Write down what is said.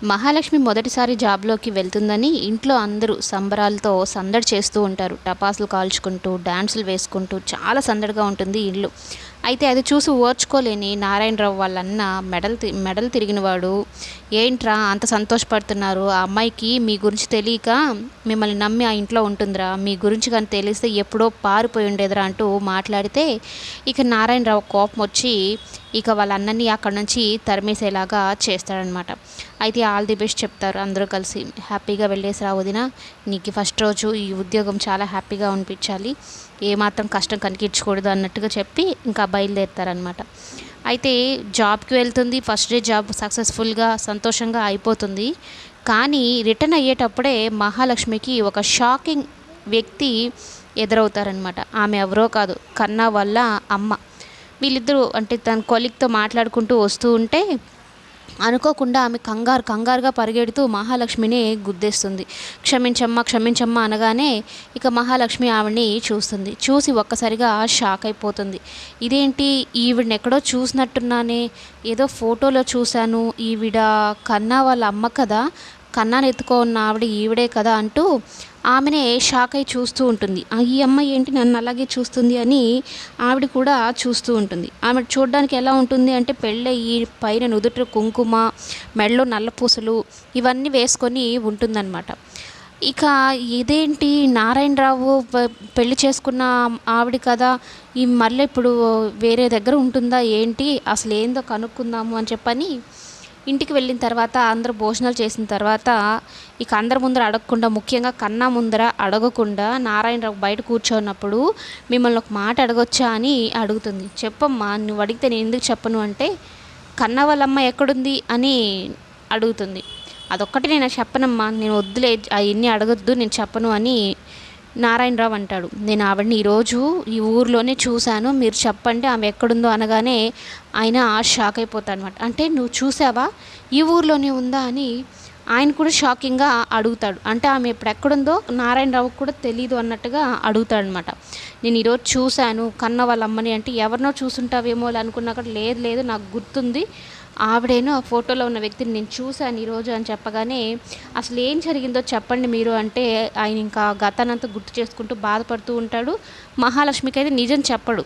మహాలక్ష్మి మొదటిసారి జాబ్‌లోకి వెళ్తుందని ఇంట్లో అందరూ సంబరాలతో సందడి చేస్తూ ఉంటారు. టపాసులు కాల్చుకుంటూ, డాన్సులు వేసుకుంటూ చాలా సందడిగా ఉంటుంది ఇల్లు. అయితే అది చూసి ఓర్చుకోలేని నారాయణరావు వాళ్ళ అన్న మెడలు తిరిగినవాడు, "ఏంట్రా అంత సంతోషపడుతున్నారు? ఆ అమ్మాయికి మీ గురించి తెలియక మిమ్మల్ని నమ్మి ఆ ఇంట్లో ఉంటుందిరా. మీ గురించి గాని తెలిస్తే ఎప్పుడో పారిపోయి ఉండేదిరా" అంటూ మాట్లాడితే ఇక నారాయణరావు కోపమొచ్చి ఇక వాళ్ళ అన్నని అక్కడి నుంచి తరిమేసేలాగా చేస్తాడనమాట. అయితే ఆల్ ది బెస్ట్ చెప్తారు అందరూ కలిసి. "హ్యాపీగా వెళ్ళేసిరా వదిన. నీకు ఫస్ట్ రోజు ఈ ఉద్యోగం చాలా హ్యాపీగా అనిపించాలి. ఏమాత్రం కష్టం కనిపించకూడదు" అన్నట్టుగా చెప్పి ఇంకా బయలుదేరుతారనమాట. అయితే జాబ్‌కి వెళ్తుంది. ఫస్ట్ డే జాబ్ సక్సెస్‌ఫుల్‌గా సంతోషంగా అయిపోతుంది. కానీ రిటర్న్ అయ్యేటప్పుడే మహాలక్ష్మికి ఒక షాకింగ్ వ్యక్తి ఎదురవుతారనమాట. ఆమె ఎవరో కాదు, కన్నా వాళ్ళ అమ్మ. వీళ్ళిద్దరూ అంటే తన కొలీగ్‌తో మాట్లాడుకుంటూ వస్తూ ఉంటే అనుకోకుండా ఆమె కంగారుగా పరిగెడుతూ మహాలక్ష్మిని గుద్దేస్తుంది. "క్షమించమ్మా, క్షమించమ్మా" అనగానే ఇక మహాలక్ష్మి ఆవిడని చూస్తుంది. చూసి ఒక్కసారిగా షాక్ అయిపోతుంది. "ఇదేంటి, ఈవిడనెక్కడో చూసినట్టున్నానే, ఏదో ఫోటోలో చూశాను. ఈవిడ కన్నా వాళ్ళ అమ్మ కదా, కన్నాని ఎత్తుకున్న ఆవిడ ఈవిడే కదా" అంటూ ఆమెనే షాక్ అయి చూస్తూ ఉంటుంది. ఈ అమ్మాయి ఏంటి నన్ను అలాగే చూస్తుంది అని ఆవిడ కూడా చూస్తూ ఉంటుంది. ఆమె చూడడానికి ఎలా ఉంటుంది అంటే పెళ్ళయ్యి పైన నుదుట కుంకుమ, మెడలో నల్లపూసలు ఇవన్నీ వేసుకొని ఉంటుందన్నమాట. ఇక ఇదేంటి నారాయణరావు పెళ్లి చేసుకున్న ఆవిడ కదా, ఈ మళ్ళీ ఇప్పుడు వేరే దగ్గర ఉంటుందా ఏంటి, అసలు ఏందో కనుక్కుందాము అని చెప్పని ఇంటికి వెళ్ళిన తర్వాత అందరూ భోజనాలు చేసిన తర్వాత ఇక అందరి ముందర అడగకుండా, ముఖ్యంగా కన్నా ముందర అడగకుండా నారాయణరావు బయట కూర్చోన్నప్పుడు "మిమ్మల్ని ఒక మాట అడగొచ్చా" అని అడుగుతుంది. "చెప్పమ్మా, నువ్వు అడిగితే నేను ఎందుకు చెప్పను" అంటే, "కన్నా వాళ్ళ అమ్మ ఎక్కడుంది" అని అడుగుతుంది. "అదొక్కటి నేను చెప్పనమ్మా, నేను వద్దులే అవన్నీ అడగొద్దు, నేను చెప్పను" అని నారాయణరావు అంటాడు. "నేను ఆవిడని ఈరోజు ఈ ఊరిలోనే చూశాను, మీరు చెప్పండి ఆమె ఎక్కడుందో" అనగానే ఆయన షాక్ అయిపోతాడనమాట. "అంటే నువ్వు చూసావా, ఈ ఊరిలోనే ఉందా" అని ఆయన కూడా షాకింగ్గా అడుగుతాడు. అంటే ఆమె ఇప్పుడు ఎక్కడుందో నారాయణరావుకి కూడా తెలీదు అన్నట్టుగా అడుగుతాడనమాట. "నేను ఈరోజు చూశాను కన్న వాళ్ళ అమ్మని" అంటే, "ఎవరినో చూసుంటావేమో అనుకున్నా కూడా లేదు లేదు నాకు గుర్తుంది, ఆవిడేనో ఆ ఫోటోలో ఉన్న వ్యక్తిని నేను చూశాను ఈరోజు" అని చెప్పగానే "అసలు ఏం జరిగిందో చెప్పండి మీరు" అంటే ఆయన ఇంకా గతానంతా గుర్తు చేసుకుంటూ బాధపడుతూ ఉంటాడు. మహాలక్ష్మికి అయితే నిజం చెప్పడు.